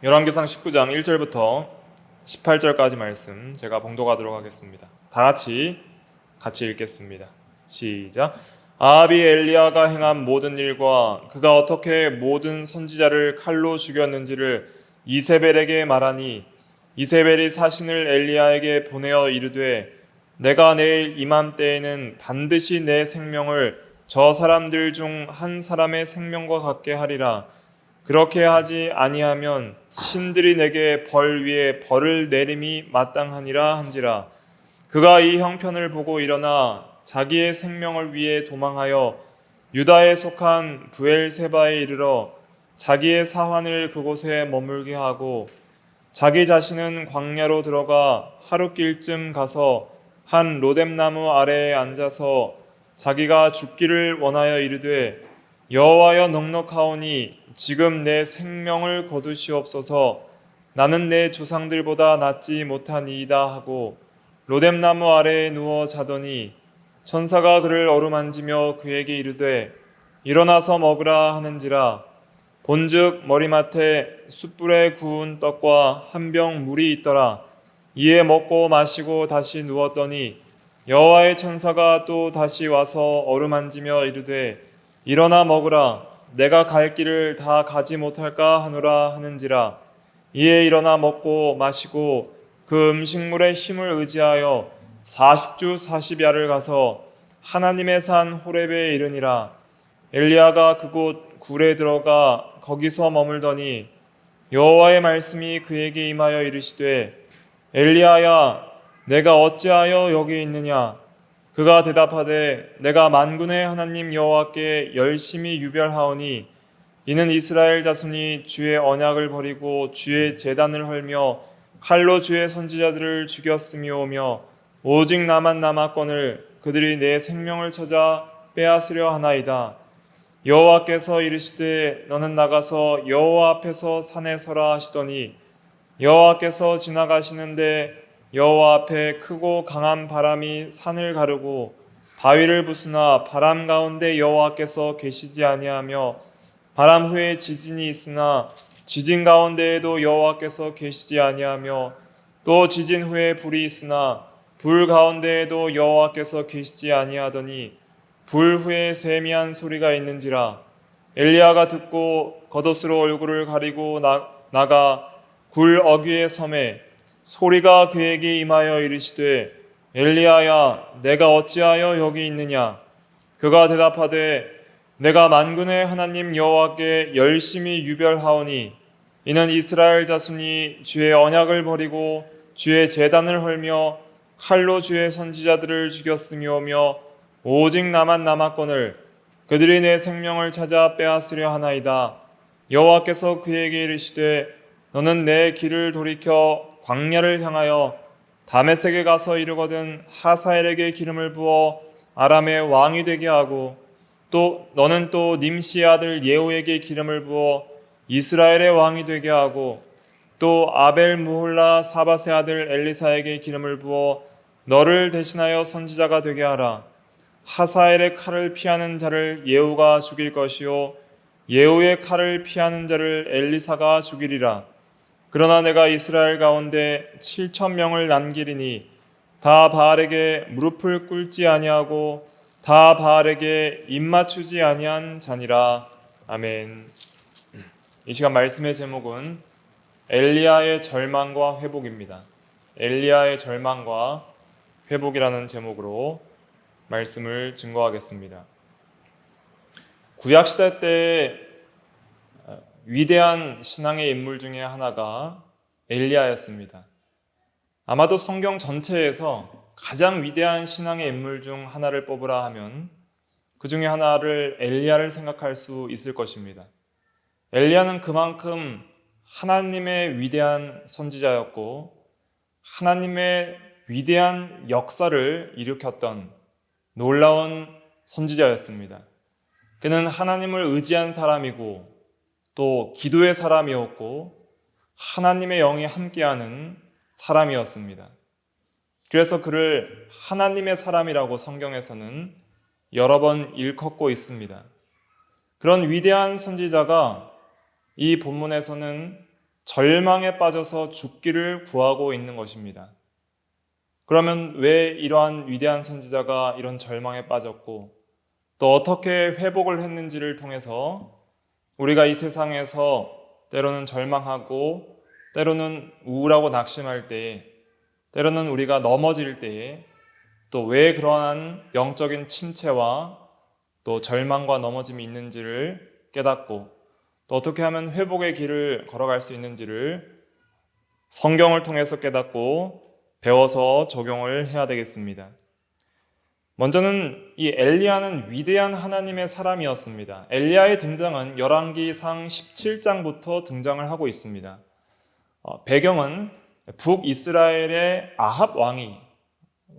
열왕기상 19장 1절부터 18절까지 말씀 제가 봉독하도록 하겠습니다. 다 같이 읽겠습니다. 시작. 아합이 엘리야가 행한 모든 일과 그가 어떻게 모든 선지자를 칼로 죽였는지를 이세벨에게 말하니 이세벨이 사신을 엘리야에게 보내어 이르되 내가 내일 이맘때에는 반드시 내 생명을 저 사람들 중 한 사람의 생명과 같게 하리라. 그렇게 하지 아니하면 신들이 내게 벌 위에 벌을 내림이 마땅하니라 한지라. 그가 이 형편을 보고 일어나 자기의 생명을 위해 도망하여 유다에 속한 브엘세바에 이르러 자기의 사환을 그곳에 머물게 하고 자기 자신은 광야로 들어가 하룻길쯤 가서 한 로뎀나무 아래에 앉아서 자기가 죽기를 원하여 이르되 여호와여 넉넉하오니 지금 내 생명을 거두시옵소서. 나는 내 조상들보다 낫지 못하니이다 하고 로뎀나무 아래에 누워 자더니 천사가 그를 어루만지며 그에게 이르되 일어나서 먹으라 하는지라. 본즉 머리맡에 숯불에 구운 떡과 한 병 물이 있더라. 이에 먹고 마시고 다시 누웠더니 여호와의 천사가 또 다시 와서 어루만지며 이르되 일어나 먹으라. 내가 갈 길을 다 가지 못할까 하노라 하는지라. 이에 일어나 먹고 마시고 그 음식물의 힘을 의지하여 40주 40야를 가서 하나님의 산 호렙에 이르니라. 엘리야가 그곳 굴에 들어가 거기서 머물더니 여호와의 말씀이 그에게 임하여 이르시되 엘리야야 내가 어찌하여 여기 있느냐. 그가 대답하되 내가 만군의 하나님 여호와께 열심히 유별하오니 이는 이스라엘 자손이 주의 언약을 버리고 주의 제단을 헐며 칼로 주의 선지자들을 죽였음이오며 오직 나만 남았거늘 그들이 내 생명을 찾아 빼앗으려 하나이다. 여호와께서 이르시되 너는 나가서 여호와 앞에서 산에 서라 하시더니 여호와께서 지나가시는데 여호와 앞에 크고 강한 바람이 산을 가르고 바위를 부수나 바람 가운데 여호와께서 계시지 아니하며 바람 후에 지진이 있으나 지진 가운데에도 여호와께서 계시지 아니하며 또 지진 후에 불이 있으나 불 가운데에도 여호와께서 계시지 아니하더니 불 후에 세미한 소리가 있는지라. 엘리야가 듣고 겉옷으로 얼굴을 가리고 나가 굴 어귀의 섬에 소리가 그에게 임하여 이르시되 엘리야야 내가 어찌하여 여기 있느냐. 그가 대답하되 내가 만군의 하나님 여호와께 열심히 유별하오니 이는 이스라엘 자손이 주의 언약을 버리고 주의 제단을 헐며 칼로 주의 선지자들을 죽였음이오며 오직 나만 남았거늘 그들이 내 생명을 찾아 빼앗으려 하나이다. 여호와께서 그에게 이르시되 너는 내 길을 돌이켜 광야를 향하여 다메섹에 가서 이르거든 하사엘에게 기름을 부어 아람의 왕이 되게 하고 또 너는 또 님시의 아들 예후에게 기름을 부어 이스라엘의 왕이 되게 하고 또 아벨 무홀라 사밧의 아들 엘리사에게 기름을 부어 너를 대신하여 선지자가 되게 하라. 하사엘의 칼을 피하는 자를 예후가 죽일 것이요 예후의 칼을 피하는 자를 엘리사가 죽이리라. 그러나 내가 이스라엘 가운데 7,000명을 남기리니 다 바알에게 무릎을 꿇지 아니하고 다 바알에게 입맞추지 아니한 자니라. 아멘. 이 시간 말씀의 제목은 엘리야의 절망과 회복입니다. 엘리야의 절망과 회복이라는 제목으로 말씀을 증거하겠습니다. 구약시대 때 위대한 신앙의 인물 중에 하나가 엘리야였습니다. 아마도 성경 전체에서 가장 위대한 신앙의 인물 중 하나를 뽑으라 하면 그 중에 하나를 엘리야를 생각할 수 있을 것입니다. 엘리야는 그만큼 하나님의 위대한 선지자였고 하나님의 위대한 역사를 일으켰던 놀라운 선지자였습니다. 그는 하나님을 의지한 사람이고 또 기도의 사람이었고 하나님의 영이 함께하는 사람이었습니다. 그래서 그를 하나님의 사람이라고 성경에서는 여러 번 일컫고 있습니다. 그런 위대한 선지자가 이 본문에서는 절망에 빠져서 죽기를 구하고 있는 것입니다. 그러면 왜 이러한 위대한 선지자가 이런 절망에 빠졌고 또 어떻게 회복을 했는지를 통해서 우리가 이 세상에서 때로는 절망하고 때로는 우울하고 낙심할 때에 때로는 우리가 넘어질 때에 또 왜 그러한 영적인 침체와 또 절망과 넘어짐이 있는지를 깨닫고 또 어떻게 하면 회복의 길을 걸어갈 수 있는지를 성경을 통해서 깨닫고 배워서 적용을 해야 되겠습니다. 먼저는 이 엘리야는 위대한 하나님의 사람이었습니다. 엘리야의 등장은 열왕기상 17장부터 등장을 하고 있습니다. 배경은 북이스라엘의 아합 왕이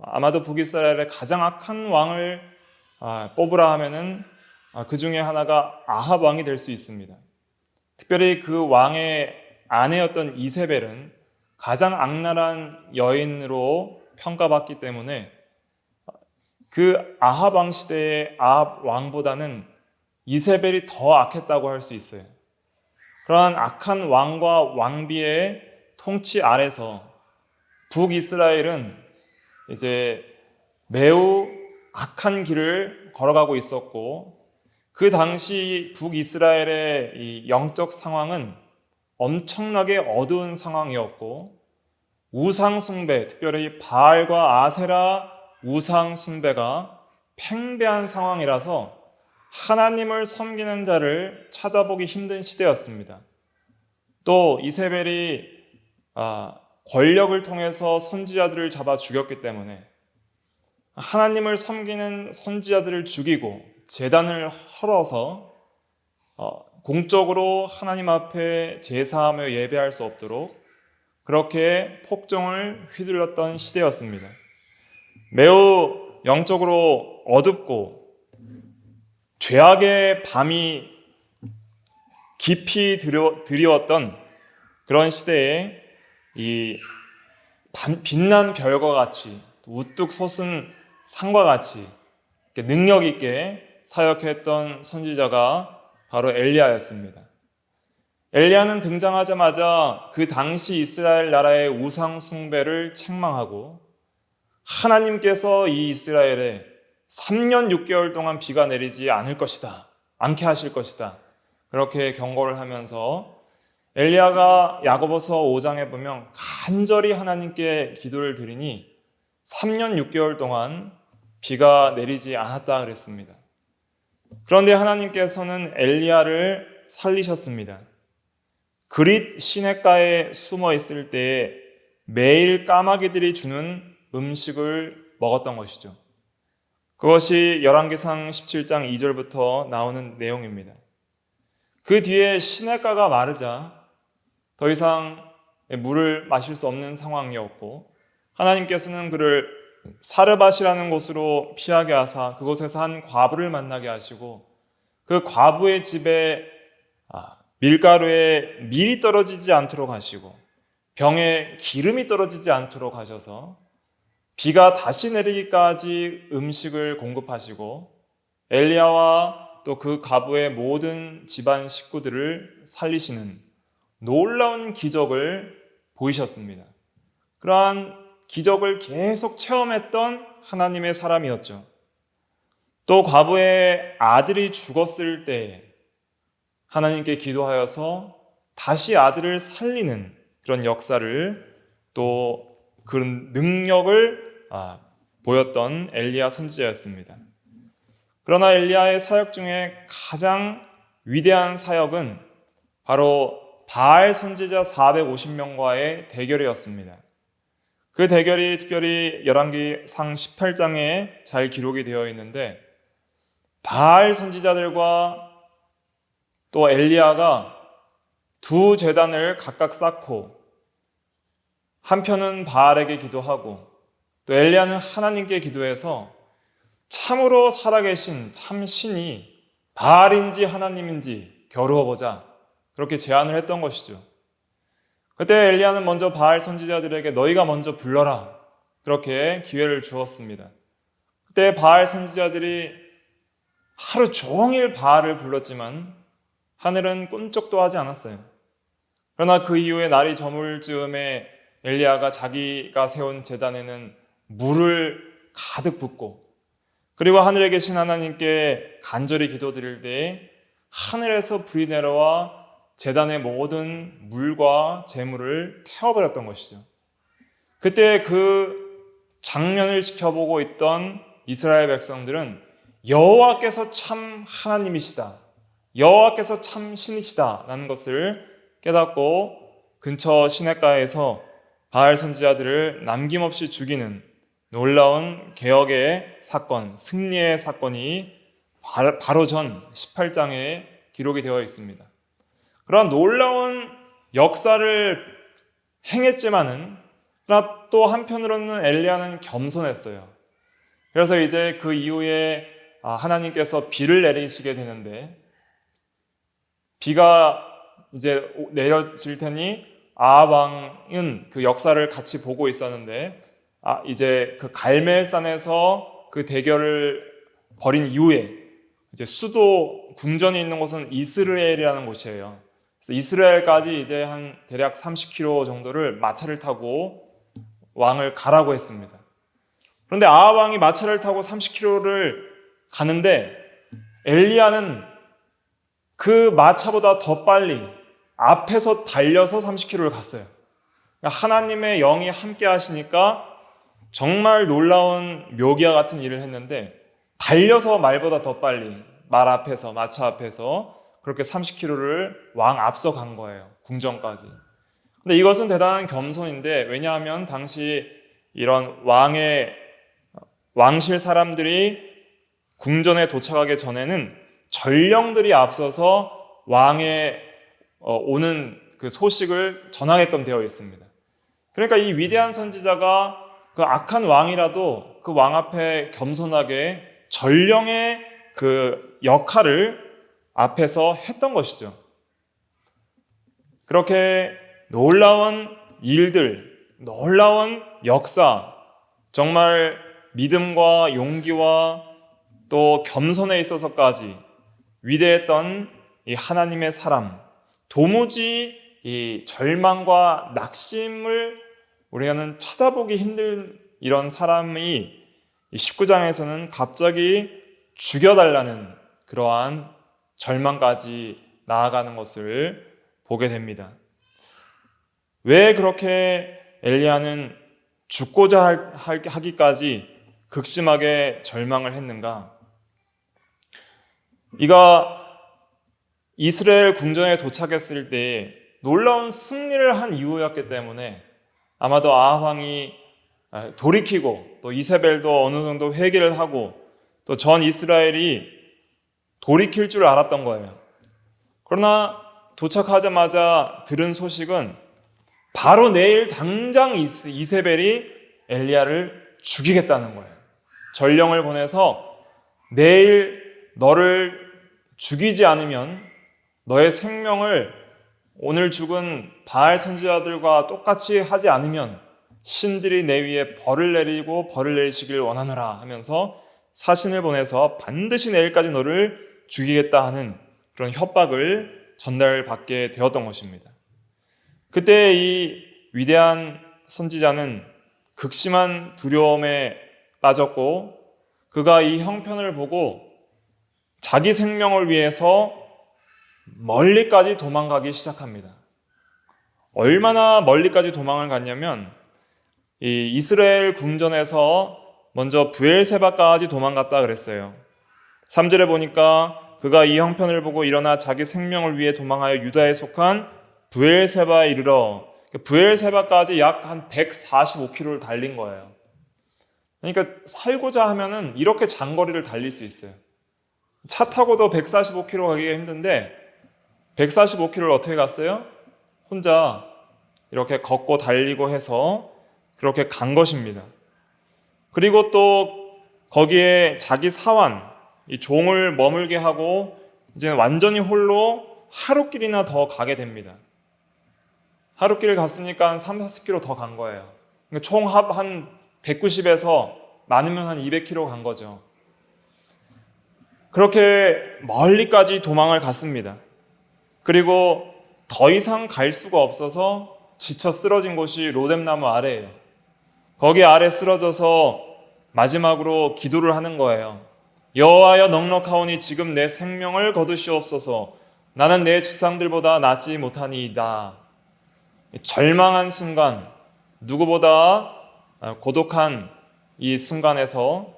아마도 북이스라엘의 가장 악한 왕을 뽑으라 하면은 그 중에 하나가 아합 왕이 될 수 있습니다. 특별히 그 왕의 아내였던 이세벨은 가장 악랄한 여인으로 평가받기 때문에 그 아합 왕 시대의 아합 왕보다는 이세벨이 더 악했다고 할 수 있어요. 그러한 악한 왕과 왕비의 통치 아래서 북이스라엘은 이제 매우 악한 길을 걸어가고 있었고 그 당시 북이스라엘의 이 영적 상황은 엄청나게 어두운 상황이었고 우상 숭배, 특별히 바알과 아세라 우상 숭배가 팽배한 상황이라서 하나님을 섬기는 자를 찾아보기 힘든 시대였습니다. 또 이세벨이 권력을 통해서 선지자들을 잡아 죽였기 때문에 하나님을 섬기는 선지자들을 죽이고 제단을 헐어서 공적으로 하나님 앞에 제사하며 예배할 수 없도록 그렇게 폭정을 휘둘렀던 시대였습니다. 매우 영적으로 어둡고 죄악의 밤이 깊이 드리웠던 그런 시대에 이 빛난 별과 같이 우뚝 솟은 산과 같이 능력 있게 사역했던 선지자가 바로 엘리야였습니다. 엘리야는 등장하자마자 그 당시 이스라엘 나라의 우상 숭배를 책망하고 하나님께서 이 이스라엘에 3년 6개월 동안 비가 내리지 않을 것이다. 않게 하실 것이다. 그렇게 경고를 하면서 엘리야가 야고보서 5장에 보면 간절히 하나님께 기도를 드리니 3년 6개월 동안 비가 내리지 않았다 그랬습니다. 그런데 하나님께서는 엘리야를 살리셨습니다. 그릿 시냇가에 숨어 있을 때에 매일 까마귀들이 주는 음식을 먹었던 것이죠. 그것이 열왕기상 17장 2절부터 나오는 내용입니다. 그 뒤에 시냇가가 마르자 더 이상 물을 마실 수 없는 상황이었고 하나님께서는 그를 사르밧이라는 곳으로 피하게 하사 그곳에서 한 과부를 만나게 하시고 그 과부의 집에 밀가루에 밀이 떨어지지 않도록 하시고 병에 기름이 떨어지지 않도록 하셔서 비가 다시 내리기까지 음식을 공급하시고 엘리야와 또 그 과부의 모든 집안 식구들을 살리시는 놀라운 기적을 보이셨습니다. 그러한 기적을 계속 체험했던 하나님의 사람이었죠. 또 과부의 아들이 죽었을 때 하나님께 기도하여서 다시 아들을 살리는 그런 역사를 또 그런 능력을 보였던 엘리야 선지자였습니다. 그러나 엘리야의 사역 중에 가장 위대한 사역은 바로 바알 선지자 450명과의 대결이었습니다. 그 대결이 특별히 열왕기상 18장에 잘 기록이 되어 있는데 바알 선지자들과 또 엘리야가 두 제단을 각각 쌓고 한편은 바알에게 기도하고 또 엘리야는 하나님께 기도해서 참으로 살아계신 참 신이 바알인지 하나님인지 겨루어보자 그렇게 제안을 했던 것이죠. 그때 엘리야는 먼저 바알 선지자들에게 너희가 먼저 불러라 그렇게 기회를 주었습니다. 그때 바알 선지자들이 하루 종일 바알을 불렀지만 하늘은 꿈쩍도 하지 않았어요. 그러나 그 이후에 날이 저물 즈음에 엘리야가 자기가 세운 제단에는 물을 가득 붓고 그리고 하늘에 계신 하나님께 간절히 기도드릴 때에 하늘에서 불이 내려와 제단의 모든 물과 재물을 태워버렸던 것이죠. 그때 그 장면을 지켜보고 있던 이스라엘 백성들은 여호와께서 참 하나님이시다, 여호와께서 참 신이시다 라는 것을 깨닫고 근처 시냇가에서 바알 선지자들을 남김없이 죽이는 놀라운 개혁의 사건, 승리의 사건이 바로 전 18장에 기록이 되어 있습니다. 그런 놀라운 역사를 행했지만은 또 한편으로는 엘리야는 겸손했어요. 그래서 이제 그 이후에 하나님께서 비를 내리시게 되는데 비가 이제 내려질 테니 아합 왕은 그 역사를 같이 보고 있었는데 이제 그 갈멜산에서 그 대결을 벌인 이후에 이제 수도 궁전이 있는 곳은 이스라엘이라는 곳이에요. 그래서 이스라엘까지 이제 한 대략 30km 정도를 마차를 타고 왕을 가라고 했습니다. 그런데 아합 왕이 마차를 타고 30km를 가는데 엘리야는 그 마차보다 더 빨리 앞에서 달려서 30km를 갔어요. 하나님의 영이 함께 하시니까 정말 놀라운 묘기와 같은 일을 했는데 달려서 말보다 더 빨리 말 앞에서 마차 앞에서 그렇게 30km를 왕 앞서 간 거예요. 궁전까지. 근데 이것은 대단한 겸손인데 왜냐하면 당시 이런 왕실 사람들이 궁전에 도착하기 전에는 전령들이 앞서서 왕의 오는 그 소식을 전하게끔 되어 있습니다. 그러니까 이 위대한 선지자가 그 악한 왕이라도 그 왕 앞에 겸손하게 전령의 그 역할을 앞에서 했던 것이죠. 그렇게 놀라운 일들, 놀라운 역사, 정말 믿음과 용기와 또 겸손에 있어서까지 위대했던 이 하나님의 사람, 도무지 이 절망과 낙심을 우리는 찾아보기 힘든 이런 사람이 19장에서는 갑자기 죽여달라는 그러한 절망까지 나아가는 것을 보게 됩니다. 왜 그렇게 엘리야는 죽고자 하기까지 극심하게 절망을 했는가? 이가 이스라엘 궁전에 도착했을 때 놀라운 승리를 한 이후였기 때문에 아마도 아합 왕이 돌이키고 또 이세벨도 어느 정도 회개를 하고 또 전 이스라엘이 돌이킬 줄 알았던 거예요. 그러나 도착하자마자 들은 소식은 바로 내일 당장 이세벨이 엘리야를 죽이겠다는 거예요. 전령을 보내서 내일 너를 죽이지 않으면 너의 생명을 오늘 죽은 바알 선지자들과 똑같이 하지 않으면 신들이 내 위에 벌을 내리고 벌을 내리시길 원하노라 하면서 사신을 보내서 반드시 내일까지 너를 죽이겠다 하는 그런 협박을 전달받게 되었던 것입니다. 그때 이 위대한 선지자는 극심한 두려움에 빠졌고 그가 이 형편을 보고 자기 생명을 위해서 멀리까지 도망가기 시작합니다. 얼마나 멀리까지 도망을 갔냐면 이 이스라엘 궁전에서 먼저 브엘세바까지 도망갔다 그랬어요. 3절에 보니까 그가 이 형편을 보고 일어나 자기 생명을 위해 도망하여 유다에 속한 브엘세바에 이르러 브엘세바까지 약 한 145km를 달린 거예요. 그러니까 살고자 하면은 이렇게 장거리를 달릴 수 있어요. 차 타고도 145km 가기가 힘든데 145km를 어떻게 갔어요? 혼자 이렇게 걷고 달리고 해서 그렇게 간 것입니다. 그리고 또 거기에 자기 사환, 이 종을 머물게 하고 이제 완전히 홀로 하루길이나 더 가게 됩니다. 하루길 갔으니까 한 3, 40km 더 간 거예요. 그러니까 총 한 190에서 많으면 한 200km 간 거죠. 그렇게 멀리까지 도망을 갔습니다. 그리고 더 이상 갈 수가 없어서 지쳐 쓰러진 곳이 로뎀나무 아래예요. 거기 아래 쓰러져서 마지막으로 기도를 하는 거예요. 여호와여 넉넉하오니 지금 내 생명을 거두시옵소서. 나는 내 주상들보다 낫지 못하니이다. 절망한 순간, 누구보다 고독한 이 순간에서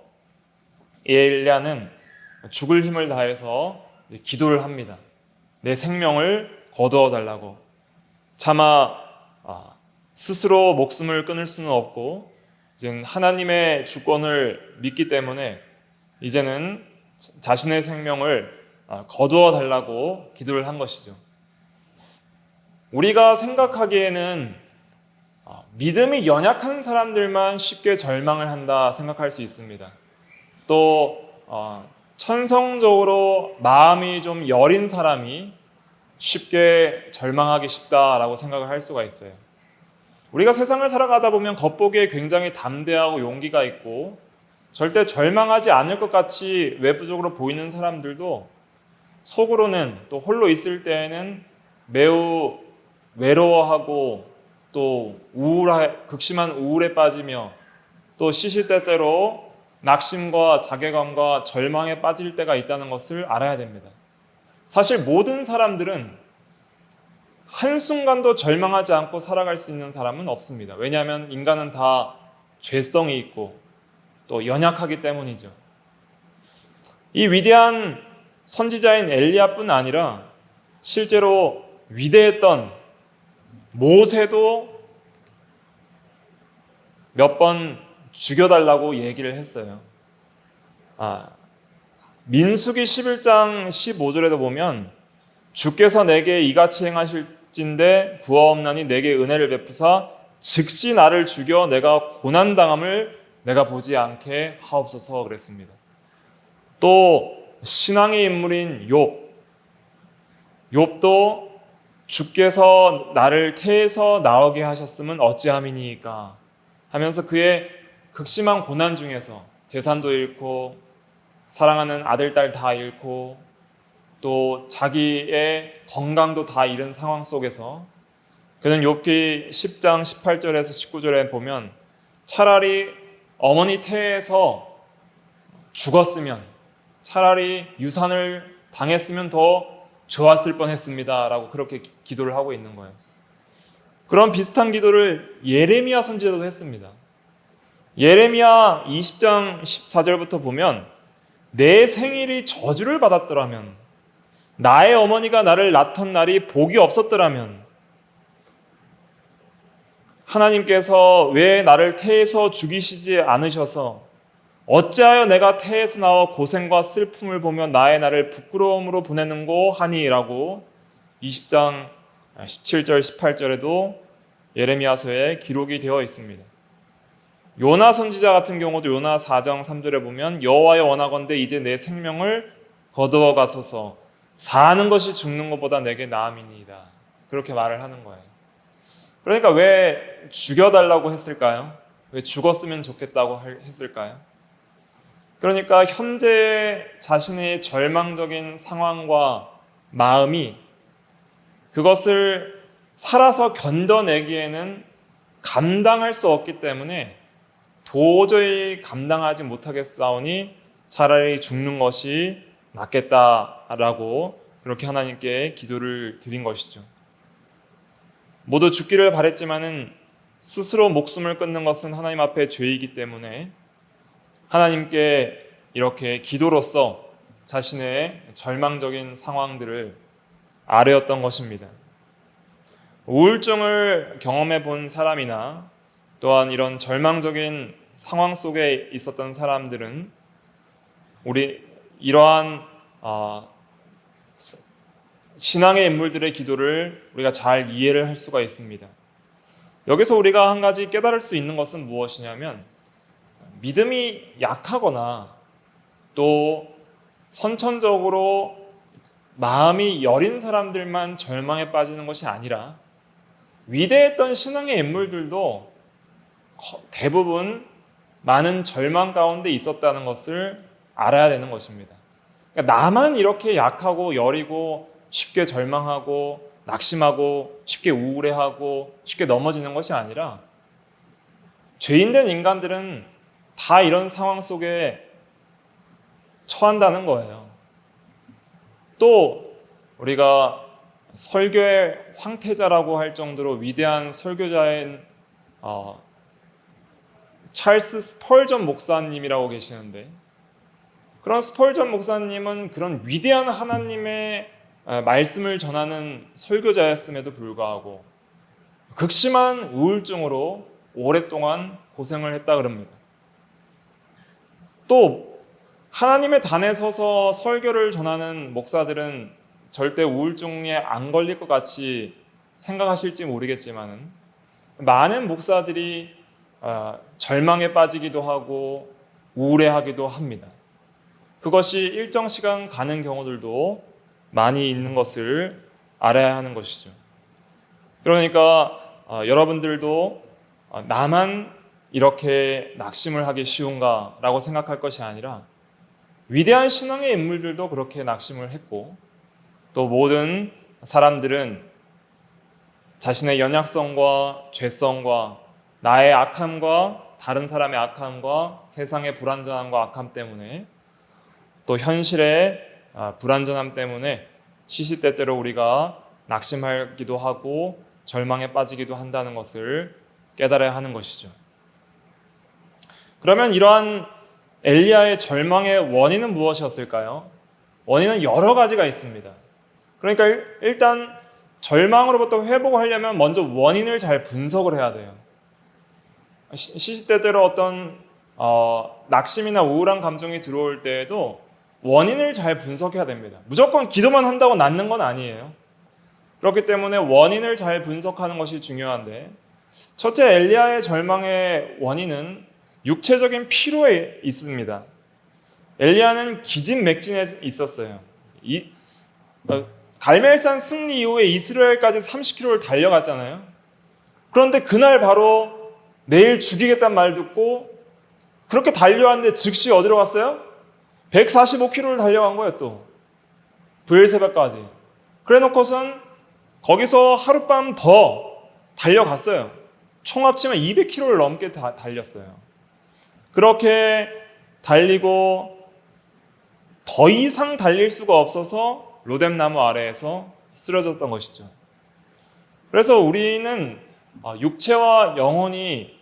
엘리야는 죽을 힘을 다해서 기도를 합니다. 내 생명을 거두어 달라고. 차마 스스로 목숨을 끊을 수는 없고 이제 하나님의 주권을 믿기 때문에 이제는 자신의 생명을 거두어 달라고 기도를 한 것이죠. 우리가 생각하기에는 믿음이 연약한 사람들만 쉽게 절망을 한다 생각할 수 있습니다. 또 천성적으로 마음이 좀 여린 사람이 쉽게 절망하기 쉽다라고 생각을 할 수가 있어요. 우리가 세상을 살아가다 보면 겉보기에 굉장히 담대하고 용기가 있고 절대 절망하지 않을 것 같이 외부적으로 보이는 사람들도 속으로는 또 홀로 있을 때에는 매우 외로워하고 또 극심한 우울에 빠지며 또 시시때때로 낙심과 자괴감과 절망에 빠질 때가 있다는 것을 알아야 됩니다. 사실 모든 사람들은 한순간도 절망하지 않고 살아갈 수 있는 사람은 없습니다. 왜냐하면 인간은 다 죄성이 있고 또 연약하기 때문이죠. 이 위대한 선지자인 엘리야뿐 아니라 실제로 위대했던 모세도 몇 번 죽여달라고 얘기를 했어요. 민수기 11장 15절에도 보면 주께서 내게 이같이 행하실진대 구하옵나니 내게 은혜를 베푸사 즉시 나를 죽여 내가 고난당함을 내가 보지 않게 하옵소서 그랬습니다. 또 신앙의 인물인 욥도 주께서 나를 태에서 나오게 하셨으면 어찌함이니까 하면서 그의 극심한 고난 중에서 재산도 잃고 사랑하는 아들, 딸 다 잃고 또 자기의 건강도 다 잃은 상황 속에서 그는 욥기 10장 18절에서 19절에 보면 차라리 어머니 태에서 죽었으면 차라리 유산을 당했으면 더 좋았을 뻔했습니다 라고 그렇게 기도를 하고 있는 거예요. 그런 비슷한 기도를 예레미야 선지자도 했습니다. 예레미야 20장 14절부터 보면 내 생일이 저주를 받았더라면 나의 어머니가 나를 낳던 날이 복이 없었더라면 하나님께서 왜 나를 태에서 죽이시지 않으셔서 어찌하여 내가 태에서 나와 고생과 슬픔을 보며 나의 날을 부끄러움으로 보내는고 하니라고 20장 17절 18절에도 예레미야서에 기록이 되어 있습니다. 요나 선지자 같은 경우도 요나 4장 3절에 보면 여호와여 원하건대 이제 내 생명을 거두어 가소서 사는 것이 죽는 것보다 내게 나음이니이다. 그렇게 말을 하는 거예요. 그러니까 왜 죽여달라고 했을까요? 왜 죽었으면 좋겠다고 했을까요? 그러니까 현재 자신의 절망적인 상황과 마음이 그것을 살아서 견뎌내기에는 감당할 수 없기 때문에 도저히 감당하지 못하겠사오니 차라리 죽는 것이 낫겠다라고 그렇게 하나님께 기도를 드린 것이죠. 모두 죽기를 바랬지만은 스스로 목숨을 끊는 것은 하나님 앞에 죄이기 때문에 하나님께 이렇게 기도로써 자신의 절망적인 상황들을 아뢰었던 것입니다. 우울증을 경험해 본 사람이나 또한 이런 절망적인 상황 속에 있었던 사람들은 이러한 신앙의 인물들의 기도를 우리가 잘 이해를 할 수가 있습니다. 여기서 우리가 한 가지 깨달을 수 있는 것은 무엇이냐면 믿음이 약하거나 또 선천적으로 마음이 여린 사람들만 절망에 빠지는 것이 아니라 위대했던 신앙의 인물들도 대부분 많은 절망 가운데 있었다는 것을 알아야 되는 것입니다. 그러니까 나만 이렇게 약하고 여리고 쉽게 절망하고 낙심하고 쉽게 우울해하고 쉽게 넘어지는 것이 아니라 죄인된 인간들은 다 이런 상황 속에 처한다는 거예요. 또 우리가 설교의 황태자라고 할 정도로 위대한 설교자인 찰스 스펄전 목사님이라고 계시는데, 그런 스펄전 목사님은 그런 위대한 하나님의 말씀을 전하는 설교자였음에도 불구하고 극심한 우울증으로 오랫동안 고생을 했다 그럽니다. 또 하나님의 단에 서서 설교를 전하는 목사들은 절대 우울증에 안 걸릴 것 같이 생각하실지 모르겠지만 많은 목사들이 절망에 빠지기도 하고 우울해하기도 합니다. 그것이 일정 시간 가는 경우들도 많이 있는 것을 알아야 하는 것이죠. 그러니까 여러분들도 나만 이렇게 낙심을 하기 쉬운가라고 생각할 것이 아니라 위대한 신앙의 인물들도 그렇게 낙심을 했고, 또 모든 사람들은 자신의 연약성과 죄성과 나의 악함과 다른 사람의 악함과 세상의 불완전함과 악함 때문에, 또 현실의 불완전함 때문에 시시때때로 우리가 낙심하기도 하고 절망에 빠지기도 한다는 것을 깨달아야 하는 것이죠. 그러면 이러한 엘리야의 절망의 원인은 무엇이었을까요? 원인은 여러 가지가 있습니다. 그러니까 일단 절망으로부터 회복하려면 먼저 원인을 잘 분석을 해야 돼요. 시시때때로 어떤 낙심이나 우울한 감정이 들어올 때에도 원인을 잘 분석해야 됩니다. 무조건 기도만 한다고 낫는 건 아니에요. 그렇기 때문에 원인을 잘 분석하는 것이 중요한데, 첫째, 엘리야의 절망의 원인은 육체적인 피로에 있습니다. 엘리야는 기진맥진에 있었어요. 갈멜산 승리 이후에 이스라엘까지 30km를 달려갔잖아요. 그런데 그날 바로 내일 죽이겠다는 말 듣고 그렇게 달려왔는데 즉시 어디로 갔어요? 145km를 달려간 거예요. 또 브엘세바까지. 그래 놓고선 거기서 하룻밤 더 달려갔어요. 총 합치면 200km를 넘게 달렸어요. 그렇게 달리고 더 이상 달릴 수가 없어서 로뎀나무 아래에서 쓰러졌던 것이죠. 그래서 우리는 육체와 영혼이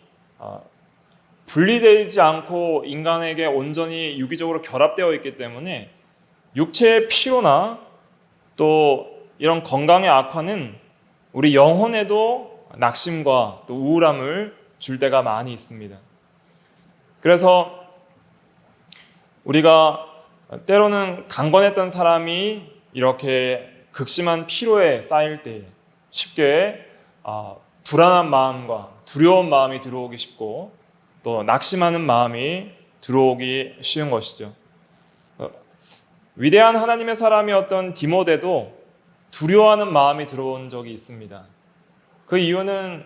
분리되지 않고 인간에게 온전히 유기적으로 결합되어 있기 때문에 육체의 피로나 또 이런 건강의 악화는 우리 영혼에도 낙심과 또 우울함을 줄 때가 많이 있습니다. 그래서 우리가 때로는 강건했던 사람이 이렇게 극심한 피로에 쌓일 때 쉽게 불안한 마음과 두려운 마음이 들어오기 쉽고 또 낙심하는 마음이 들어오기 쉬운 것이죠. 위대한 하나님의 사람이었던 디모데도 두려워하는 마음이 들어온 적이 있습니다. 그 이유는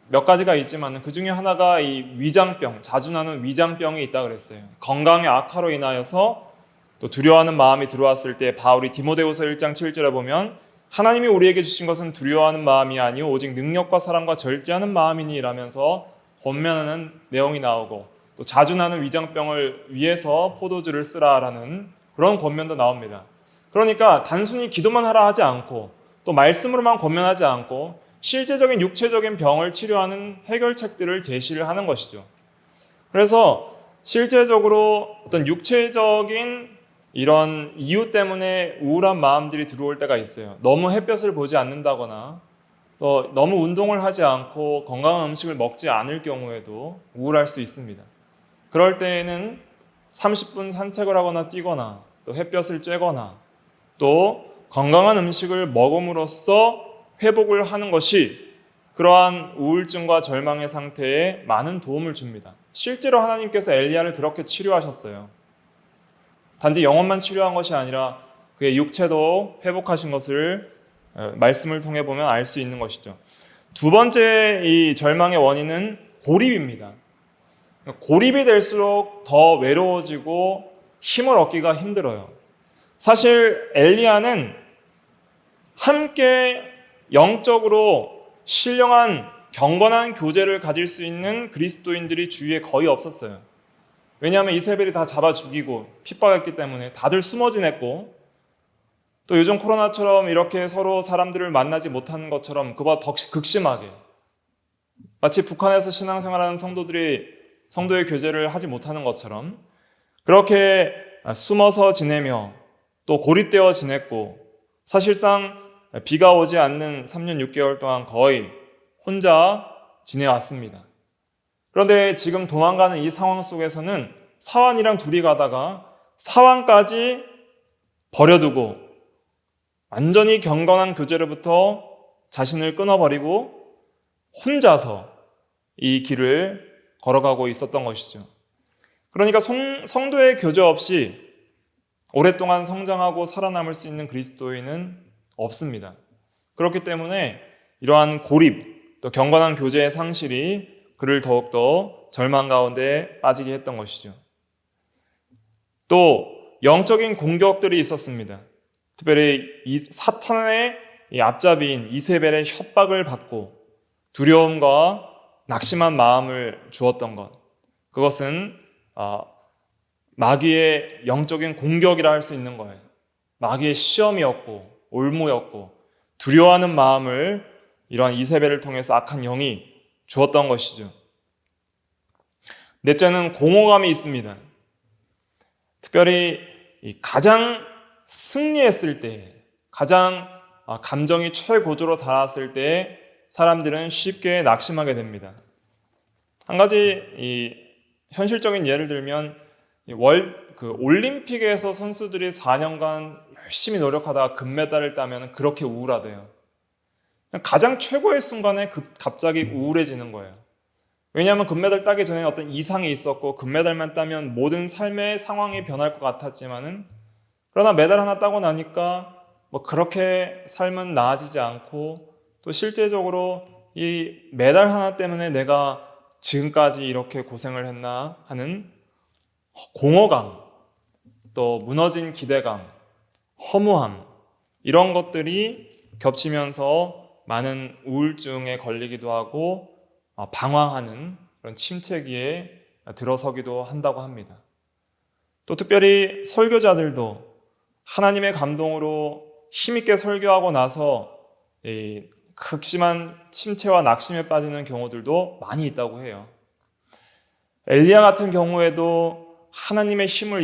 몇 가지가 있지만 그 중에 하나가 이 위장병, 자주 나는 위장병이 있다고 그랬어요. 건강의 악화로 인하여서 또 두려워하는 마음이 들어왔을 때 바울이 디모데후서 1장 7절에 보면 하나님이 우리에게 주신 것은 두려워하는 마음이 아니요 오직 능력과 사랑과 절제하는 마음이니 라면서 권면하는 내용이 나오고, 또 자주 나는 위장병을 위해서 포도주를 쓰라라는 그런 권면도 나옵니다. 그러니까 단순히 기도만 하라 하지 않고 또 말씀으로만 권면하지 않고 실제적인 육체적인 병을 치료하는 해결책들을 제시를 하는 것이죠. 그래서 실제적으로 어떤 육체적인 이런 이유 때문에 우울한 마음들이 들어올 때가 있어요. 너무 햇볕을 보지 않는다거나 또 너무 운동을 하지 않고 건강한 음식을 먹지 않을 경우에도 우울할 수 있습니다. 그럴 때에는 30분 산책을 하거나 뛰거나 또 햇볕을 쬐거나 또 건강한 음식을 먹음으로써 회복을 하는 것이 그러한 우울증과 절망의 상태에 많은 도움을 줍니다. 실제로 하나님께서 엘리야를 그렇게 치료하셨어요. 단지 영혼만 치료한 것이 아니라 그의 육체도 회복하신 것을 말씀을 통해 보면 알 수 있는 것이죠. 두 번째 이 절망의 원인은 고립입니다. 고립이 될수록 더 외로워지고 힘을 얻기가 힘들어요. 사실 엘리야는 함께 영적으로 신령한 경건한 교제를 가질 수 있는 그리스도인들이 주위에 거의 없었어요. 왜냐하면 이세벨이 다 잡아 죽이고 핍박했기 때문에 다들 숨어 지냈고, 또 요즘 코로나처럼 이렇게 서로 사람들을 만나지 못하는 것처럼 그보다 더 극심하게 마치 북한에서 신앙생활하는 성도들이 성도의 교제를 하지 못하는 것처럼 그렇게 숨어서 지내며 또 고립되어 지냈고, 사실상 비가 오지 않는 3년 6개월 동안 거의 혼자 지내왔습니다. 그런데 지금 도망가는 이 상황 속에서는 사환이랑 둘이 가다가 사환까지 버려두고 완전히 경건한 교제로부터 자신을 끊어버리고 혼자서 이 길을 걸어가고 있었던 것이죠. 그러니까 성도의 교제 없이 오랫동안 성장하고 살아남을 수 있는 그리스도인은 없습니다. 그렇기 때문에 이러한 고립, 또 경건한 교제의 상실이 그를 더욱더 절망 가운데 빠지게 했던 것이죠. 또 영적인 공격들이 있었습니다. 특별히 이 사탄의 앞잡이인 이세벨의 협박을 받고 두려움과 낙심한 마음을 주었던 것, 그것은 마귀의 영적인 공격이라 할 수 있는 거예요. 마귀의 시험이었고 올무였고 두려워하는 마음을 이러한 이세벨을 통해서 악한 영이 주었던 것이죠. 넷째는 공허감이 있습니다. 특별히 가장 승리했을 때, 가장 감정이 최고조로 달았을 때 사람들은 쉽게 낙심하게 됩니다. 한 가지 현실적인 예를 들면 올림픽에서 선수들이 4년간 열심히 노력하다가 금메달을 따면 그렇게 우울하대요. 가장 최고의 순간에 갑자기 우울해지는 거예요. 왜냐하면 금메달 따기 전에 어떤 이상이 있었고 금메달만 따면 모든 삶의 상황이 변할 것 같았지만은, 그러나 메달 하나 따고 나니까 그렇게 삶은 나아지지 않고, 또 실제적으로 이 메달 하나 때문에 내가 지금까지 이렇게 고생을 했나 하는 공허감, 또 무너진 기대감, 허무함, 이런 것들이 겹치면서 많은 우울증에 걸리기도 하고 방황하는 그런 침체기에 들어서기도 한다고 합니다. 또 특별히 설교자들도 하나님의 감동으로 힘있게 설교하고 나서 극심한 침체와 낙심에 빠지는 경우들도 많이 있다고 해요. 엘리야 같은 경우에도 하나님의 힘을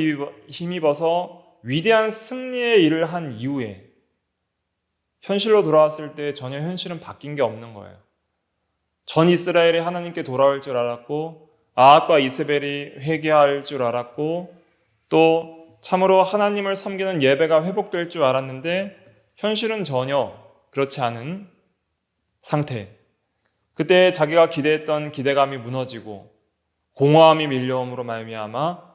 힘입어서 위대한 승리의 일을 한 이후에 현실로 돌아왔을 때 전혀 현실은 바뀐 게 없는 거예요. 전 이스라엘이 하나님께 돌아올 줄 알았고, 아합과 이세벨이 회개할 줄 알았고, 또 참으로 하나님을 섬기는 예배가 회복될 줄 알았는데 현실은 전혀 그렇지 않은 상태. 그때 자기가 기대했던 기대감이 무너지고 공허함이 밀려옴으로 말미암아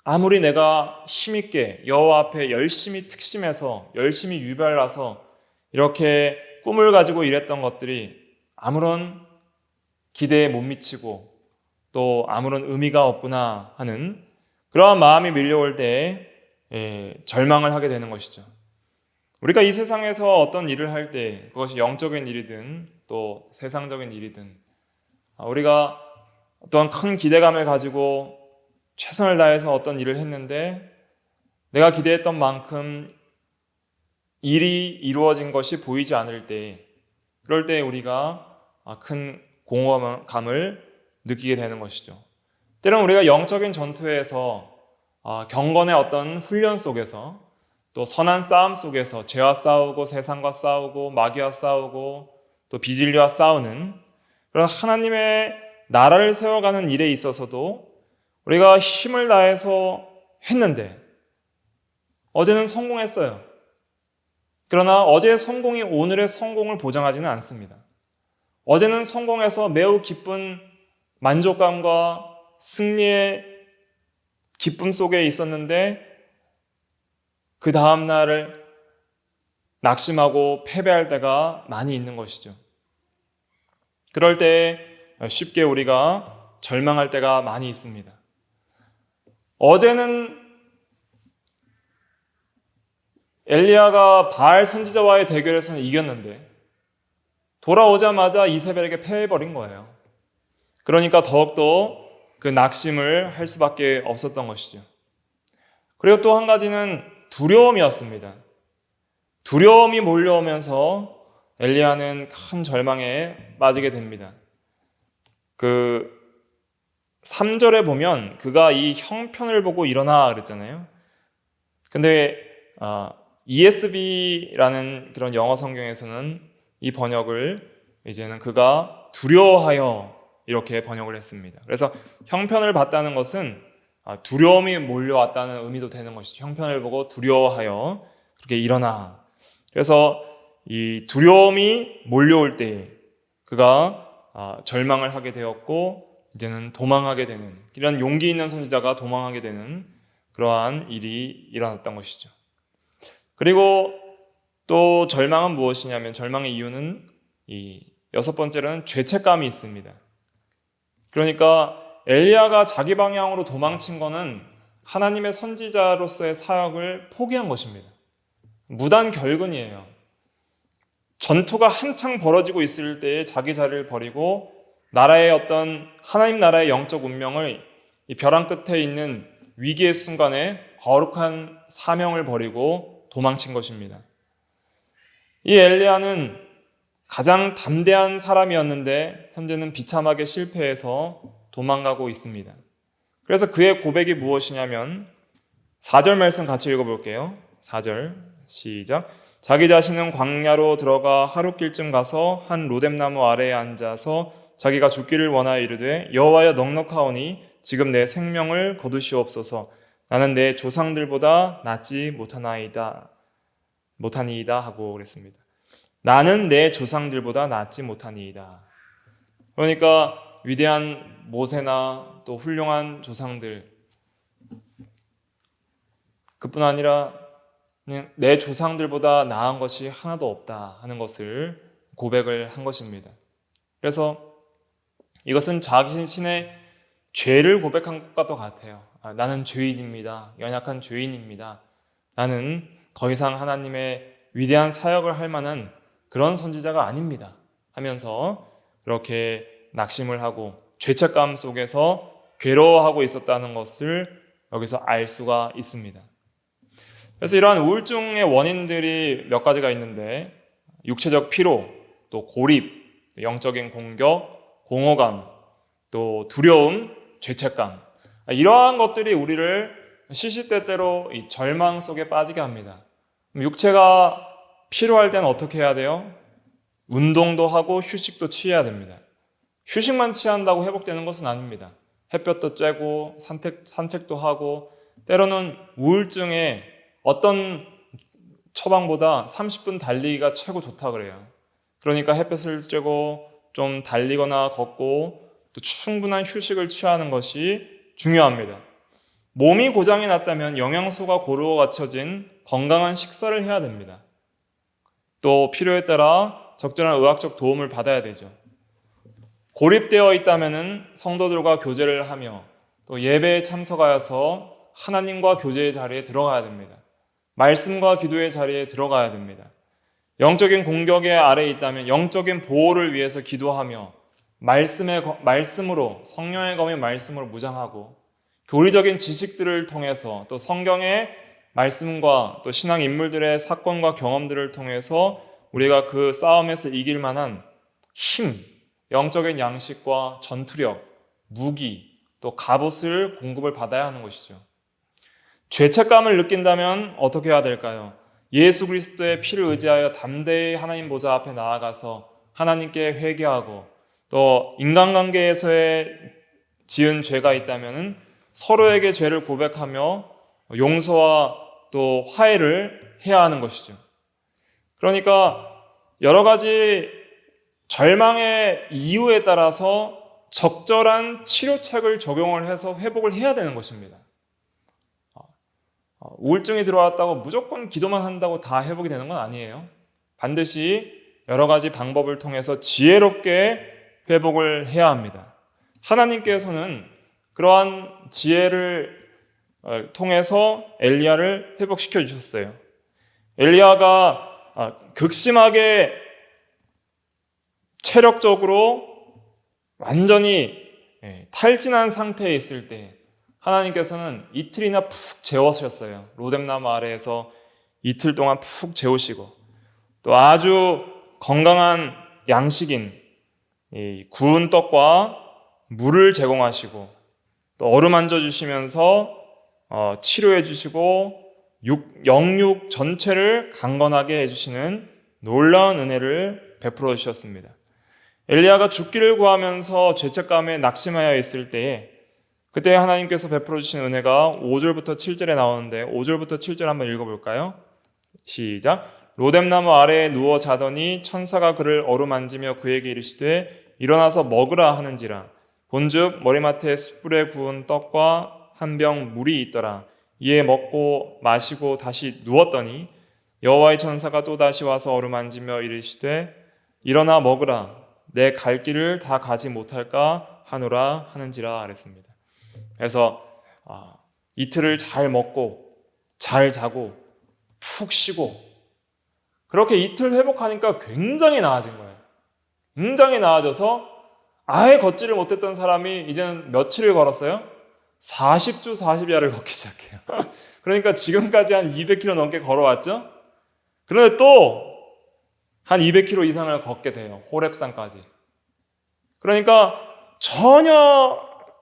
아무리 내가 힘있게 여호와 앞에 열심히 특심해서 열심히 유별나서 이렇게 꿈을 가지고 일했던 것들이 아무런 기대에 못 미치고 또 아무런 의미가 없구나 하는 그러한 마음이 밀려올 때에 절망을 하게 되는 것이죠. 우리가 이 세상에서 어떤 일을 할 때, 그것이 영적인 일이든 또 세상적인 일이든, 우리가 어떤 큰 기대감을 가지고 최선을 다해서 어떤 일을 했는데 내가 기대했던 만큼 일이 이루어진 것이 보이지 않을 때, 그럴 때 우리가 큰 공허감을 느끼게 되는 것이죠. 때로는 우리가 영적인 전투에서 경건의 어떤 훈련 속에서 또 선한 싸움 속에서 죄와 싸우고 세상과 싸우고 마귀와 싸우고 또 비진리와 싸우는 그런 하나님의 나라를 세워가는 일에 있어서도 우리가 힘을 다해서 했는데 어제는 성공했어요. 그러나 어제의 성공이 오늘의 성공을 보장하지는 않습니다. 어제는 성공해서 매우 기쁜 만족감과 승리의 기쁨 속에 있었는데 그 다음 날을 낙심하고 패배할 때가 많이 있는 것이죠. 그럴 때 쉽게 우리가 절망할 때가 많이 있습니다. 어제는 엘리야가 바알 선지자와의 대결에서는 이겼는데 돌아오자마자 이세벨에게 패해버린 거예요. 그러니까 더욱더 그 낙심을 할 수밖에 없었던 것이죠. 그리고 또 한 가지는 두려움이었습니다. 두려움이 몰려오면서 엘리야는 큰 절망에 빠지게 됩니다. 그 3절에 보면 그가 이 형편을 보고 일어나 그랬잖아요. 근데 ESV라는 그런 영어 성경에서는 이 번역을 이제는 그가 두려워하여 이렇게 번역을 했습니다. 그래서 형편을 봤다는 것은 두려움이 몰려왔다는 의미도 되는 것이죠. 형편을 보고 두려워하여 그렇게 일어나. 그래서 이 두려움이 몰려올 때 그가 절망을 하게 되었고 이제는 도망하게 되는, 이런 용기 있는 선지자가 도망하게 되는 그러한 일이 일어났던 것이죠. 그리고 또 절망은 무엇이냐면, 절망의 이유는 이 6번째로는 죄책감이 있습니다. 그러니까 엘리야가 자기 방향으로 도망친 거는 하나님의 선지자로서의 사역을 포기한 것입니다. 무단 결근이에요. 전투가 한창 벌어지고 있을 때에 자기 자리를 버리고 나라의 어떤 하나님 나라의 영적 운명을 이 벼랑 끝에 있는 위기의 순간에 거룩한 사명을 버리고 도망친 것입니다. 이 엘리야는 가장 담대한 사람이었는데 현재는 비참하게 실패해서 도망가고 있습니다. 그래서 그의 고백이 무엇이냐면 4절 말씀 같이 읽어볼게요. 4절 시작. 자기 자신은 광야로 들어가 하룻길쯤 가서 한 로뎀나무 아래에 앉아서 자기가 죽기를 원하여 이르되 여호와여 넉넉하오니 지금 내 생명을 거두시옵소서. 나는 내 조상들보다 낫지 못하니이다 하고 그랬습니다. 나는 내 조상들보다 낫지 못하니이다. 그러니까 위대한 모세나 또 훌륭한 조상들, 그뿐 아니라 그냥 내 조상들보다 나은 것이 하나도 없다 하는 것을 고백을 한 것입니다. 그래서 이것은 자신의 죄를 고백한 것과도 같아요. 나는 죄인입니다. 연약한 죄인입니다. 나는 더 이상 하나님의 위대한 사역을 할 만한 그런 선지자가 아닙니다 하면서 그렇게 낙심을 하고 죄책감 속에서 괴로워하고 있었다는 것을 여기서 알 수가 있습니다. 그래서 이러한 우울증의 원인들이 몇 가지가 있는데, 육체적 피로, 또 고립, 영적인 공격, 공허감, 또 두려움, 죄책감, 이러한 것들이 우리를 시시때때로 이 절망 속에 빠지게 합니다. 육체가 필요할 때는 어떻게 해야 돼요? 운동도 하고 휴식도 취해야 됩니다. 휴식만 취한다고 회복되는 것은 아닙니다. 햇볕도 쬐고 산책도 하고, 때로는 우울증에 어떤 처방보다 30분 달리기가 최고 좋다 그래요. 그러니까 햇볕을 쬐고 좀 달리거나 걷고 또 충분한 휴식을 취하는 것이 중요합니다. 몸이 고장이 났다면 영양소가 고루어 갖춰진 건강한 식사를 해야 됩니다. 또 필요에 따라 적절한 의학적 도움을 받아야 되죠. 고립되어 있다면 성도들과 교제를 하며 또 예배에 참석하여서 하나님과 교제의 자리에 들어가야 됩니다. 말씀과 기도의 자리에 들어가야 됩니다. 영적인 공격의 아래에 있다면 영적인 보호를 위해서 기도하며 말씀으로, 성령의 검의 말씀으로 무장하고 교리적인 지식들을 통해서 또 성경의 말씀과 또 신앙 인물들의 사건과 경험들을 통해서 우리가 그 싸움에서 이길 만한 힘, 영적인 양식과 전투력, 무기, 또 갑옷을 공급을 받아야 하는 것이죠. 죄책감을 느낀다면 어떻게 해야 될까요? 예수 그리스도의 피를 의지하여 담대히 하나님 보좌 앞에 나아가서 하나님께 회개하고, 또 인간관계에서의 지은 죄가 있다면 서로에게 죄를 고백하며 용서와 또 화해를 해야 하는 것이죠. 그러니까 여러 가지 절망의 이유에 따라서 적절한 치료책을 적용을 해서 회복을 해야 되는 것입니다. 우울증이 들어왔다고 무조건 기도만 한다고 다 회복이 되는 건 아니에요. 반드시 여러 가지 방법을 통해서 지혜롭게 회복을 해야 합니다. 하나님께서는 그러한 지혜를 통해서 엘리야를 회복시켜 주셨어요. 엘리야가 극심하게 체력적으로 완전히 탈진한 상태에 있을 때 하나님께서는 이틀이나 푹 재우셨어요. 로뎀나무 아래에서 이틀 동안 푹 재우시고, 또 아주 건강한 양식인 이 구운 떡과 물을 제공하시고, 또 어루만져 주시면서 치료해 주시고 영육 전체를 강건하게 해주시는 놀라운 은혜를 베풀어 주셨습니다. 엘리야가 죽기를 구하면서 죄책감에 낙심하여 있을 때에 그때 하나님께서 베풀어 주신 은혜가 5절부터 7절에 나오는데 5절부터 7절 한번 읽어볼까요? 시작. 로뎀나무 아래에 누워 자더니 천사가 그를 어루만지며 그에게 이르시되 일어나서 먹으라 하는지라. 본즉 머리맡에 숯불에 구운 떡과 한 병 물이 있더라. 이에 먹고 마시고 다시 누웠더니 여호와의 천사가 또다시 와서 어루만지며 이르시되 일어나 먹으라. 내 갈 길을 다 가지 못할까 하노라 하는지라 그랬습니다. 그래서 이틀을 잘 먹고 잘 자고 푹 쉬고 그렇게 이틀 회복하니까 굉장히 나아진 거예요. 굉장히 나아져서 아예 걷지를 못했던 사람이 이제는 며칠을 걸었어요? 40주 40야를 걷기 시작해요. 그러니까 지금까지 한 200km 넘게 걸어왔죠? 그런데 또 한 200km 이상을 걷게 돼요. 호렙산까지. 그러니까 전혀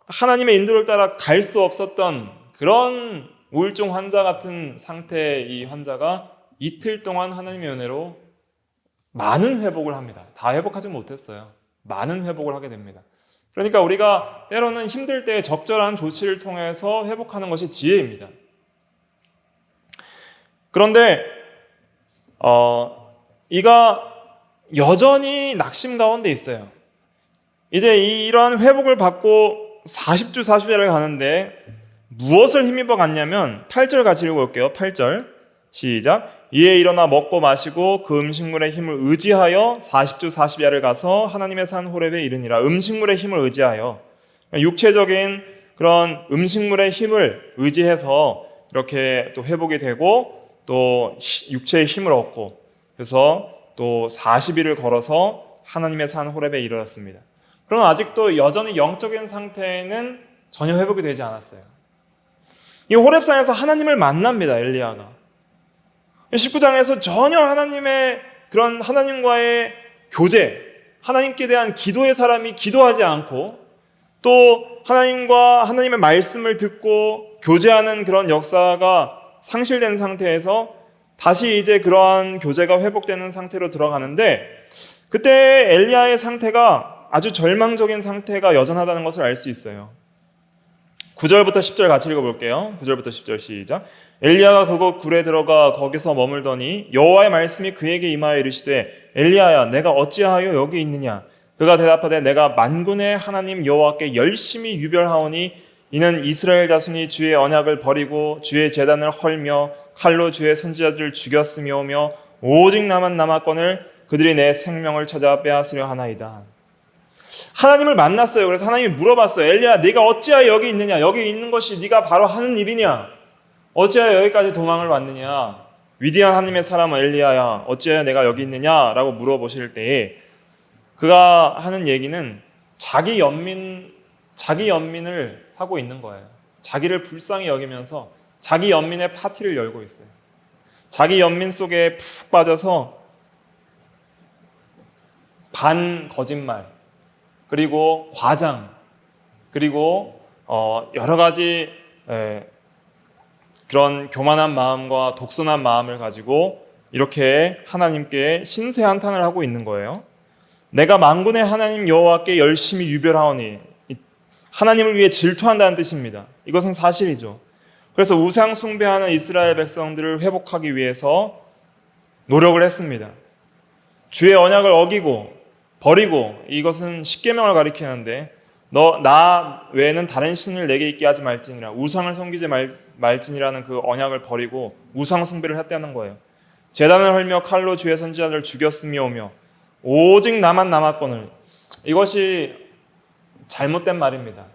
하나님의 인도를 따라 갈 수 없었던 그런 우울증 환자 같은 상태의 이 환자가 이틀 동안 하나님의 은혜로 많은 회복을 합니다. 다 회복하지 못했어요. 많은 회복을 하게 됩니다. 그러니까 우리가 때로는 힘들 때 적절한 조치를 통해서 회복하는 것이 지혜입니다. 그런데 이가 여전히 낙심 가운데 있어요. 이제 이러한 회복을 받고 40주 40일을 가는데 무엇을 힘입어 갔냐면 8절 같이 읽어볼게요. 8절 시작. 이에 일어나 먹고 마시고 그 음식물의 힘을 의지하여 40주 40야를 가서 하나님의 산 호렙에 이르니라. 음식물의 힘을 의지하여, 육체적인 그런 음식물의 힘을 의지해서 이렇게 또 회복이 되고 또 육체의 힘을 얻고, 그래서 또 40일을 걸어서 하나님의 산 호렙에 이르렀습니다. 그러나 아직도 여전히 영적인 상태에는 전혀 회복이 되지 않았어요. 이 호렙산에서 하나님을 만납니다. 엘리야가 19장에서 전혀 하나님의 그런 하나님과의 교제, 하나님께 대한 기도의 사람이 기도하지 않고 또 하나님과 하나님의 말씀을 듣고 교제하는 그런 역사가 상실된 상태에서 다시 이제 그러한 교제가 회복되는 상태로 들어가는데, 그때 엘리야의 상태가 아주 절망적인 상태가 여전하다는 것을 알 수 있어요. 9절부터 10절 같이 읽어볼게요. 9절부터 10절 시작. 엘리야가 그곳 굴에 들어가 거기서 머물더니 여호와의 말씀이 그에게 임하여 이르시되 엘리야야 내가 어찌하여 여기 있느냐. 그가 대답하되 내가 만군의 하나님 여호와께 열심히 유별하오니 이는 이스라엘 자손이 주의 언약을 버리고 주의 제단을 헐며 칼로 주의 선지자들을 죽였으며오며 오직 나만 남았거늘 그들이 내 생명을 찾아 빼앗으려 하나이다. 하나님을 만났어요. 그래서 하나님이 물어봤어요. 엘리야 네가 어찌하여 여기 있느냐. 여기 있는 것이 네가 바로 하는 일이냐. 어찌하여 여기까지 도망을 왔느냐. 위대한 하나님의 사람 엘리야야 어찌하여 내가 여기 있느냐라고 물어보실 때에 그가 하는 얘기는 자기 연민을 하고 있는 거예요. 자기를 불쌍히 여기면서 자기 연민의 파티를 열고 있어요. 자기 연민 속에 푹 빠져서 반 거짓말, 그리고 과장, 그리고 여러 가지 그런 교만한 마음과 독선한 마음을 가지고 이렇게 하나님께 신세 한탄을 하고 있는 거예요. 내가 만군의 하나님 여호와께 열심히 유별하오니, 하나님을 위해 질투한다는 뜻입니다. 이것은 사실이죠. 그래서 우상 숭배하는 이스라엘 백성들을 회복하기 위해서 노력을 했습니다. 주의 언약을 어기고 버리고, 이것은 십계명을 가리키는데 나 외에는 다른 신을 내게 있게 하지 말지니라, 우상을 섬기지 말지니라는 그 언약을 버리고 우상 숭배를 했다는 거예요. 제단을 헐며 칼로 주의 선지자들을 죽였으며오며 오직 나만 남았거늘. 이것이 잘못된 말입니다.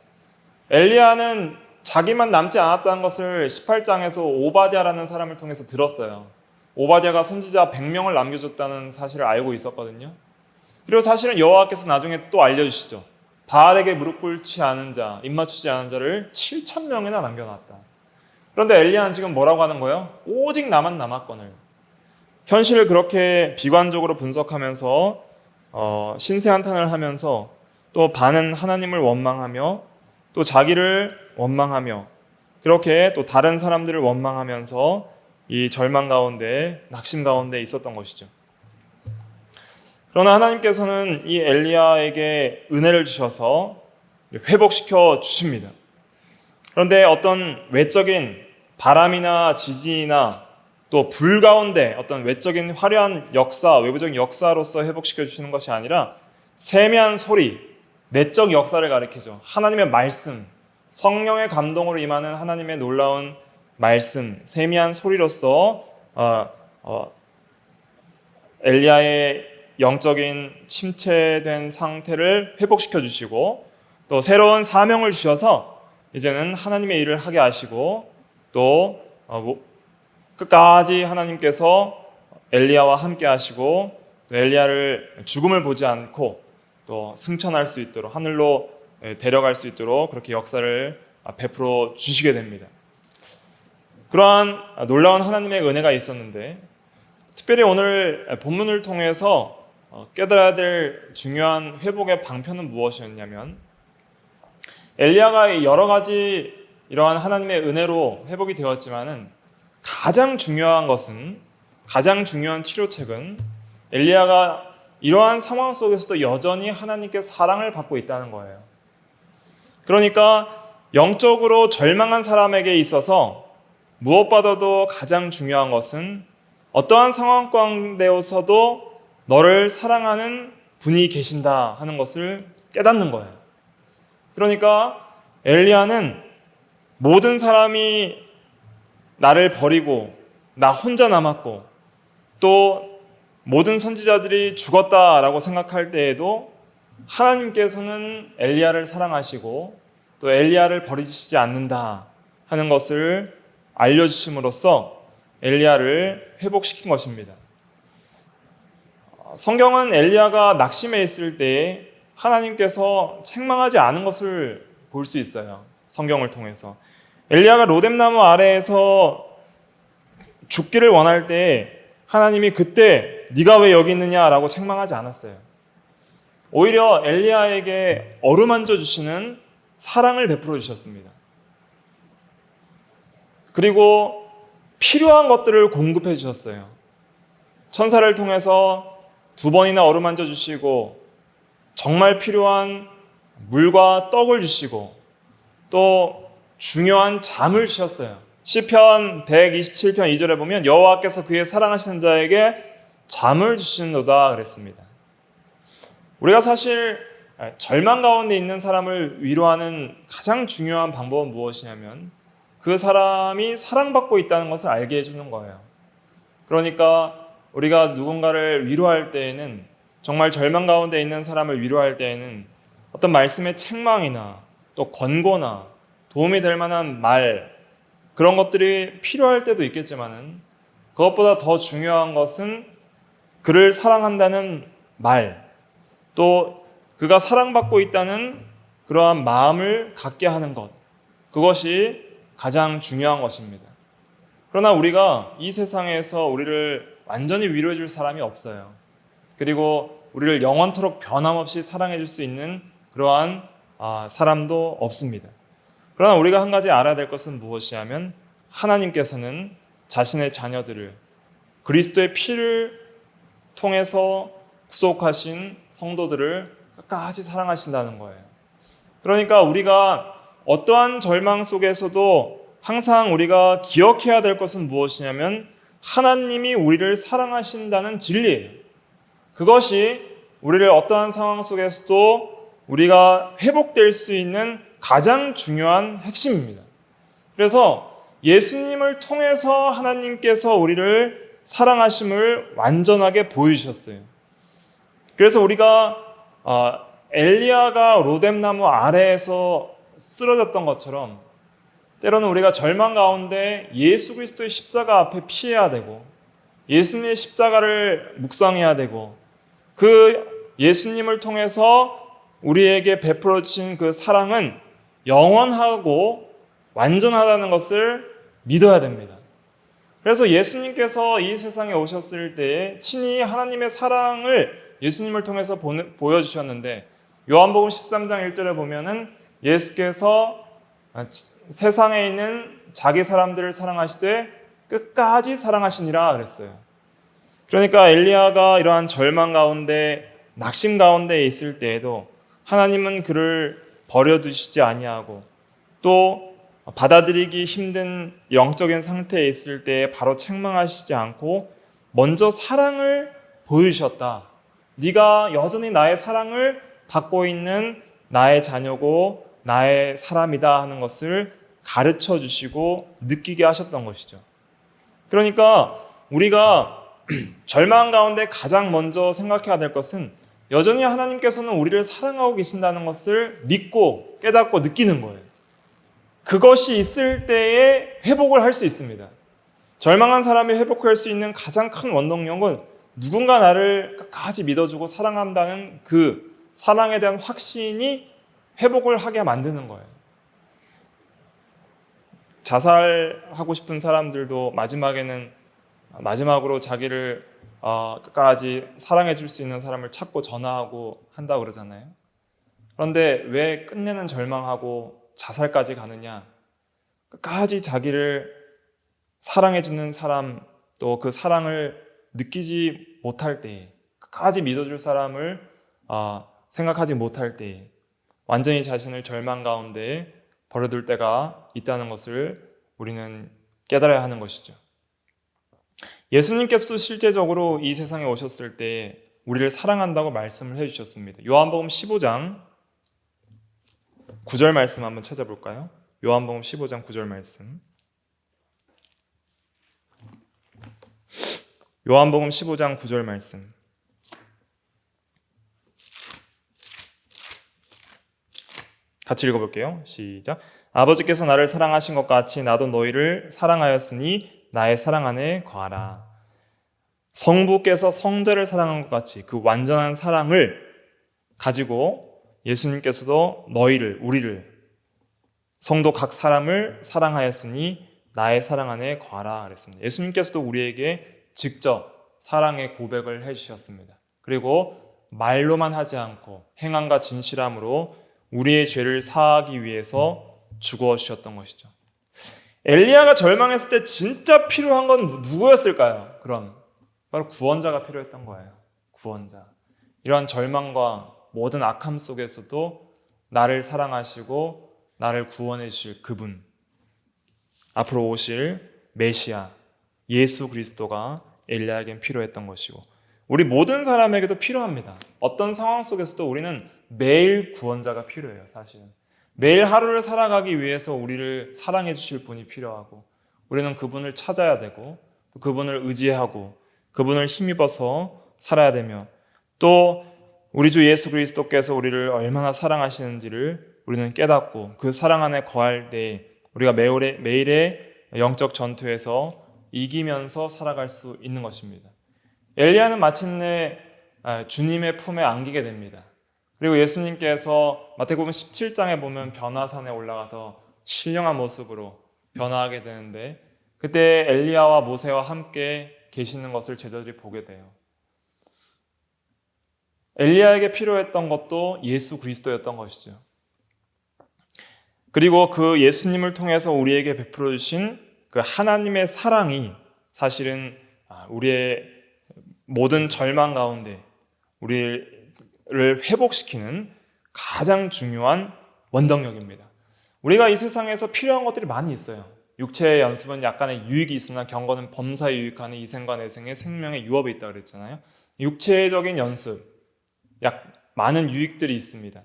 엘리야는 자기만 남지 않았다는 것을 18장에서 오바댜라는 사람을 통해서 들었어요. 오바댜가 선지자 100명을 남겨줬다는 사실을 알고 있었거든요. 그리고 사실은 여호와께서 나중에 또 알려주시죠. 바알에게 무릎 꿇지 않은 자, 입 맞추지 않은 자를 7,000명이나 남겨놨다. 그런데 엘리야는 지금 뭐라고 하는 거예요? 오직 나만 남았거늘. 현실을 그렇게 비관적으로 분석하면서 신세한탄을 하면서 또 반은 하나님을 원망하며 또 자기를 원망하며 그렇게 또 다른 사람들을 원망하면서 이 절망 가운데 낙심 가운데 있었던 것이죠. 그러나 하나님께서는 이 엘리야에게 은혜를 주셔서 회복시켜 주십니다. 그런데 어떤 외적인 바람이나 지진이나 또 불 가운데 어떤 외적인 화려한 역사, 외부적인 역사로서 회복시켜 주시는 것이 아니라 세미한 소리, 내적 역사를 가리키죠. 하나님의 말씀, 성령의 감동으로 임하는 하나님의 놀라운 말씀, 세미한 소리로서 엘리야의 영적인 침체된 상태를 회복시켜 주시고 또 새로운 사명을 주셔서 이제는 하나님의 일을 하게 하시고 또 끝까지 하나님께서 엘리야와 함께 하시고 또 엘리야를 죽음을 보지 않고 또 승천할 수 있도록 하늘로 데려갈 수 있도록 그렇게 역사를 베풀어 주시게 됩니다. 그러한 놀라운 하나님의 은혜가 있었는데 특별히 오늘 본문을 통해서 깨달아야 될 중요한 회복의 방편은 무엇이었냐면 엘리야가 여러 가지 이러한 하나님의 은혜로 회복이 되었지만은 가장 중요한 치료책은 엘리야가 이러한 상황 속에서도 여전히 하나님께 사랑을 받고 있다는 거예요. 그러니까 영적으로 절망한 사람에게 있어서 무엇보다도 가장 중요한 것은 어떠한 상황 가운데서도 너를 사랑하는 분이 계신다 하는 것을 깨닫는 거예요. 그러니까 엘리야는 모든 사람이 나를 버리고 나 혼자 남았고 또 모든 선지자들이 죽었다라고 생각할 때에도 하나님께서는 엘리야를 사랑하시고 또 엘리야를 버리시지 않는다 하는 것을 알려주심으로써 엘리야를 회복시킨 것입니다. 성경은 엘리야가 낙심해 있을 때에 하나님께서 책망하지 않은 것을 볼 수 있어요. 성경을 통해서. 엘리야가 로뎀나무 아래에서 죽기를 원할 때 하나님이 그때 네가 왜 여기 있느냐라고 책망하지 않았어요. 오히려 엘리야에게 어루만져 주시는 사랑을 베풀어 주셨습니다. 그리고 필요한 것들을 공급해 주셨어요. 천사를 통해서 2번이나 어루만져 주시고 정말 필요한 물과 떡을 주시고 또 중요한 잠을 주셨어요. 시편 127편 2절에 보면 여호와께서 그의 사랑하시는 자에게 잠을 주시는도다 그랬습니다. 우리가 사실 절망 가운데 있는 사람을 위로하는 가장 중요한 방법은 무엇이냐면 그 사람이 사랑받고 있다는 것을 알게 해주는 거예요. 그러니까 우리가 누군가를 위로할 때에는 정말 절망 가운데 있는 사람을 위로할 때에는 어떤 말씀의 책망이나 또 권고나 도움이 될 만한 말 그런 것들이 필요할 때도 있겠지만은 그것보다 더 중요한 것은 그를 사랑한다는 말, 또 그가 사랑받고 있다는 그러한 마음을 갖게 하는 것, 그것이 가장 중요한 것입니다. 그러나 우리가 이 세상에서 우리를 완전히 위로해 줄 사람이 없어요. 그리고 우리를 영원토록 변함없이 사랑해 줄 수 있는 그러한 사람도 없습니다. 그러나 우리가 한 가지 알아야 될 것은 무엇이냐면 하나님께서는 자신의 자녀들을 그리스도의 피를 통해서 구속하신 성도들을 끝까지 사랑하신다는 거예요. 그러니까 우리가 어떠한 절망 속에서도 항상 우리가 기억해야 될 것은 무엇이냐면 하나님이 우리를 사랑하신다는 진리예요. 그것이 우리를 어떠한 상황 속에서도 우리가 회복될 수 있는 가장 중요한 핵심입니다. 그래서 예수님을 통해서 하나님께서 우리를 사랑하심을 완전하게 보여주셨어요. 그래서 우리가 엘리야가 로뎀나무 아래에서 쓰러졌던 것처럼 때로는 우리가 절망 가운데 예수 그리스도의 십자가 앞에 피해야 되고 예수님의 십자가를 묵상해야 되고 그 예수님을 통해서 우리에게 베풀어 주신 그 사랑은 영원하고 완전하다는 것을 믿어야 됩니다. 그래서 예수님께서 이 세상에 오셨을 때 친히 하나님의 사랑을 예수님을 통해서 보여주셨는데 요한복음 13장 1절에 보면은 예수께서 세상에 있는 자기 사람들을 사랑하시되 끝까지 사랑하시니라 그랬어요. 그러니까 엘리야가 이러한 절망 가운데 낙심 가운데 있을 때에도 하나님은 그를 버려두시지 아니하고 또 받아들이기 힘든 영적인 상태에 있을 때 바로 책망하시지 않고 먼저 사랑을 보여주셨다. 네가 여전히 나의 사랑을 받고 있는 나의 자녀고 나의 사람이다 하는 것을 가르쳐 주시고 느끼게 하셨던 것이죠. 그러니까 우리가 절망 가운데 가장 먼저 생각해야 될 것은 여전히 하나님께서는 우리를 사랑하고 계신다는 것을 믿고 깨닫고 느끼는 거예요. 그것이 있을 때에 회복을 할 수 있습니다. 절망한 사람이 회복할 수 있는 가장 큰 원동력은 누군가 나를 끝까지 믿어주고 사랑한다는 그 사랑에 대한 확신이 회복을 하게 만드는 거예요. 자살하고 싶은 사람들도 마지막으로 자기를 끝까지 사랑해 줄 수 있는 사람을 찾고 전화하고 한다고 그러잖아요. 그런데 왜 끝내는 절망하고 자살까지 가느냐? 끝까지 자기를 사랑해 주는 사람 또 그 사랑을 느끼지 못할 때에 끝까지 믿어줄 사람을 생각하지 못할 때에 완전히 자신을 절망 가운데 버려둘 때가 있다는 것을 우리는 깨달아야 하는 것이죠. 예수님께서도 실제적으로 이 세상에 오셨을 때 우리를 사랑한다고 말씀을 해주셨습니다. 요한복음 15장 9절 말씀 한번 찾아볼까요? 요한복음 15장 9절 말씀. 요한복음 15장 9절 말씀. 같이 읽어볼게요. 시작. 아버지께서 나를 사랑하신 것 같이 나도 너희를 사랑하였으니 나의 사랑 안에 거하라. 성부께서 성자를 사랑한 것 같이 그 완전한 사랑을 가지고 예수님께서도 너희를, 우리를, 성도 각 사람을 사랑하였으니 나의 사랑 안에 거하라 그랬습니다. 예수님께서도 우리에게 직접 사랑의 고백을 해주셨습니다. 그리고 말로만 하지 않고 행함과 진실함으로 우리의 죄를 사하기 위해서 죽어주셨던 것이죠. 엘리야가 절망했을 때 진짜 필요한 건 누구였을까요? 그럼 바로 구원자가 필요했던 거예요. 구원자. 이러한 절망과 모든 악함 속에서도 나를 사랑하시고 나를 구원해 주실 그분, 앞으로 오실 메시아 예수 그리스도가 엘리야에겐 필요했던 것이고 우리 모든 사람에게도 필요합니다. 어떤 상황 속에서도 우리는 매일 구원자가 필요해요. 사실은 매일 하루를 살아가기 위해서 우리를 사랑해 주실 분이 필요하고 우리는 그분을 찾아야 되고 또 그분을 의지하고 그분을 힘입어서 살아야 되며 또 우리 주 예수 그리스도께서 우리를 얼마나 사랑하시는지를 우리는 깨닫고 그 사랑 안에 거할 때 우리가 매일의 영적 전투에서 이기면서 살아갈 수 있는 것입니다. 엘리야는 마침내 주님의 품에 안기게 됩니다. 그리고 예수님께서 마태복음 17장에 보면 변화산에 올라가서 신령한 모습으로 변화하게 되는데 그때 엘리야와 모세와 함께 계시는 것을 제자들이 보게 돼요. 엘리야에게 필요했던 것도 예수 그리스도였던 것이죠. 그리고 그 예수님을 통해서 우리에게 베풀어 주신 그 하나님의 사랑이 사실은 우리의 모든 절망 가운데 우리를 회복시키는 가장 중요한 원동력입니다. 우리가 이 세상에서 필요한 것들이 많이 있어요. 육체의 연습은 약간의 유익이 있으나 경건은 범사에 유익하는 이생과 내생의 생명의 유업이 있다고 그랬잖아요. 육체적인 연습, 많은 유익들이 있습니다.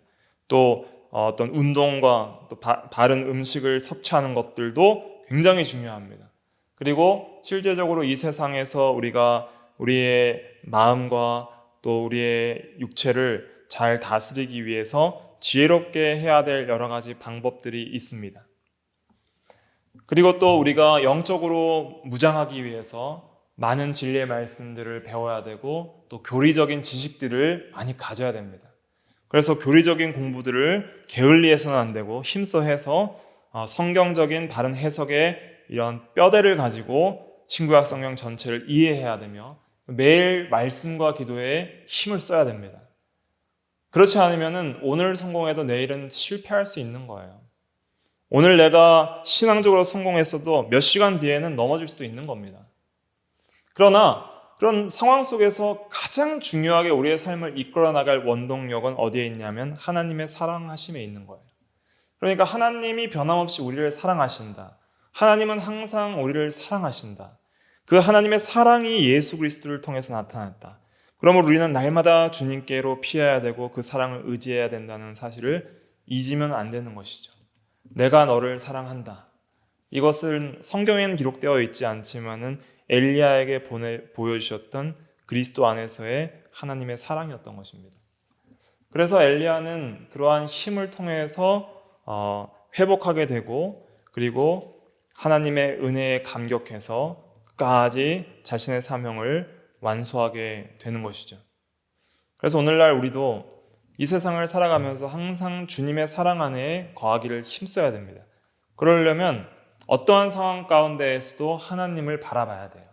또 어떤 운동과 또 바른 음식을 섭취하는 것들도 굉장히 중요합니다. 그리고 실제적으로 이 세상에서 우리가 우리의 마음과 또 우리의 육체를 잘 다스리기 위해서 지혜롭게 해야 될 여러 가지 방법들이 있습니다. 그리고 또 우리가 영적으로 무장하기 위해서 많은 진리의 말씀들을 배워야 되고 또 교리적인 지식들을 많이 가져야 됩니다. 그래서 교리적인 공부들을 게을리해서는 안 되고 힘써 해서 성경적인 바른 해석의 이런 뼈대를 가지고 신구약 성경 전체를 이해해야 되며 매일 말씀과 기도에 힘을 써야 됩니다. 그렇지 않으면 오늘 성공해도 내일은 실패할 수 있는 거예요. 오늘 내가 신앙적으로 성공했어도 몇 시간 뒤에는 넘어질 수도 있는 겁니다. 그러나 그런 상황 속에서 가장 중요하게 우리의 삶을 이끌어 나갈 원동력은 어디에 있냐면 하나님의 사랑하심에 있는 거예요. 그러니까 하나님이 변함없이 우리를 사랑하신다. 하나님은 항상 우리를 사랑하신다. 그 하나님의 사랑이 예수 그리스도를 통해서 나타났다. 그러므로 우리는 날마다 주님께로 피해야 되고 그 사랑을 의지해야 된다는 사실을 잊으면 안 되는 것이죠. 내가 너를 사랑한다. 이것은 성경에는 기록되어 있지 않지만은 엘리야에게 보여주셨던 그리스도 안에서의 하나님의 사랑이었던 것입니다. 그래서 엘리야는 그러한 힘을 통해서 회복하게 되고 그리고 하나님의 은혜에 감격해서 끝까지 자신의 사명을 완수하게 되는 것이죠. 그래서 오늘날 우리도 이 세상을 살아가면서 항상 주님의 사랑 안에 거하기를 힘써야 됩니다. 그러려면 어떠한 상황 가운데에서도 하나님을 바라봐야 돼요.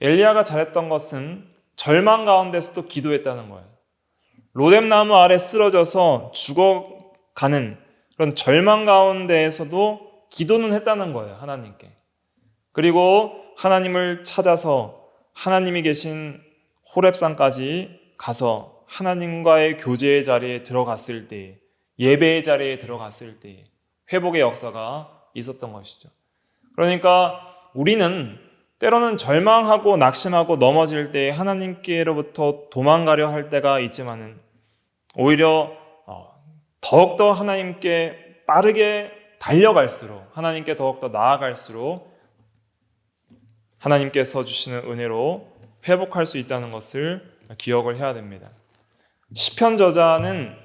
엘리야가 잘했던 것은 절망 가운데서도 기도했다는 거예요. 로뎀나무 아래 쓰러져서 죽어가는 그런 절망 가운데에서도 기도는 했다는 거예요. 하나님께. 그리고 하나님을 찾아서 하나님이 계신 호렙산까지 가서 하나님과의 교제의 자리에 들어갔을 때, 예배의 자리에 들어갔을 때 회복의 역사가 있었던 것이죠. 그러니까 우리는 때로는 절망하고 낙심하고 넘어질 때 하나님께로부터 도망가려 할 때가 있지만은 오히려 더욱더 하나님께 빠르게 달려갈수록 하나님께 더욱더 나아갈수록 하나님께서 주시는 은혜로 회복할 수 있다는 것을 기억을 해야 됩니다. 시편 저자는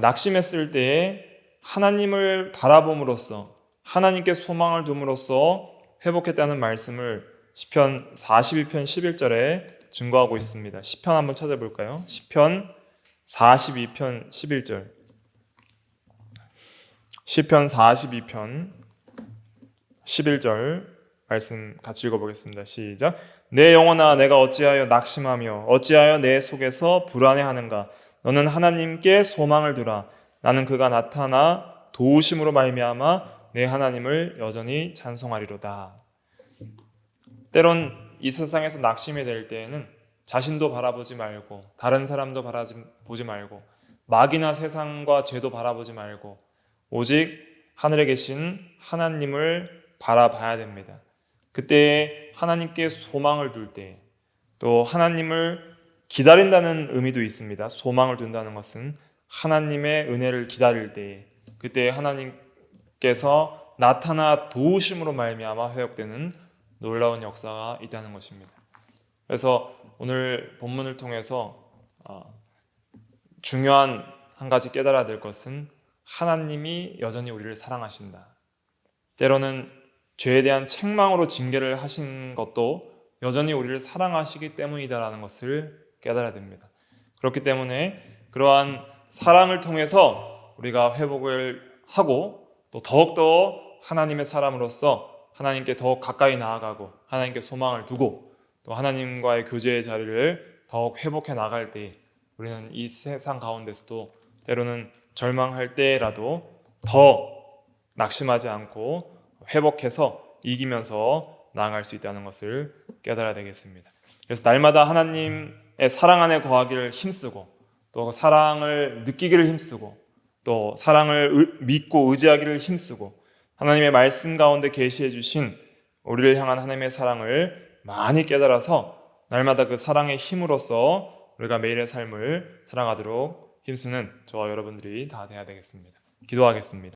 낙심했을 때에 하나님을 바라봄으로써 하나님께 소망을 둠으로써 회복했다는 말씀을 시편 42편 11절에 증거하고 있습니다. 시편 한번 찾아볼까요? 시편 42편 11절. 시편 42편 11절 말씀 같이 읽어보겠습니다. 시작. 내 영혼아 내가 어찌하여 낙심하며 어찌하여 내 속에서 불안해하는가. 너는 하나님께 소망을 두라. 나는 그가 나타나 도우심으로 말미암아 내 하나님을 여전히 찬송하리로다. 때론 이 세상에서 낙심이 될 때에는 자신도 바라보지 말고 다른 사람도 바라보지 말고 마귀나 세상과 죄도 바라보지 말고 오직 하늘에 계신 하나님을 바라봐야 됩니다. 그때 하나님께 소망을 둘 때 또 하나님을 기다린다는 의미도 있습니다. 소망을 둔다는 것은 하나님의 은혜를 기다릴 때 그때 하나님께서 나타나 도우심으로 말미암아 회복되는 놀라운 역사가 있다는 것입니다. 그래서 오늘 본문을 통해서 중요한 한 가지 깨달아야 될 것은 하나님이 여전히 우리를 사랑하신다. 때로는 죄에 대한 책망으로 징계를 하신 것도 여전히 우리를 사랑하시기 때문이다라는 것을 깨달아야 됩니다. 그렇기 때문에 그러한 사랑을 통해서 우리가 회복을 하고 또 더욱더 하나님의 사람으로서 하나님께 더욱 가까이 나아가고 하나님께 소망을 두고 또 하나님과의 교제의 자리를 더욱 회복해 나갈 때 우리는 이 세상 가운데서도 때로는 절망할 때라도 더 낙심하지 않고 회복해서 이기면서 나아갈 수 있다는 것을 깨달아야 되겠습니다. 그래서 날마다 하나님의 사랑 안에 거하기를 힘쓰고 또 사랑을 느끼기를 힘쓰고 또 사랑을 믿고 의지하기를 힘쓰고 하나님의 말씀 가운데 계시해 주신 우리를 향한 하나님의 사랑을 많이 깨달아서 날마다 그 사랑의 힘으로써 우리가 매일의 삶을 살아가도록 힘쓰는 저와 여러분들이 다 되어야 되겠습니다. 기도하겠습니다.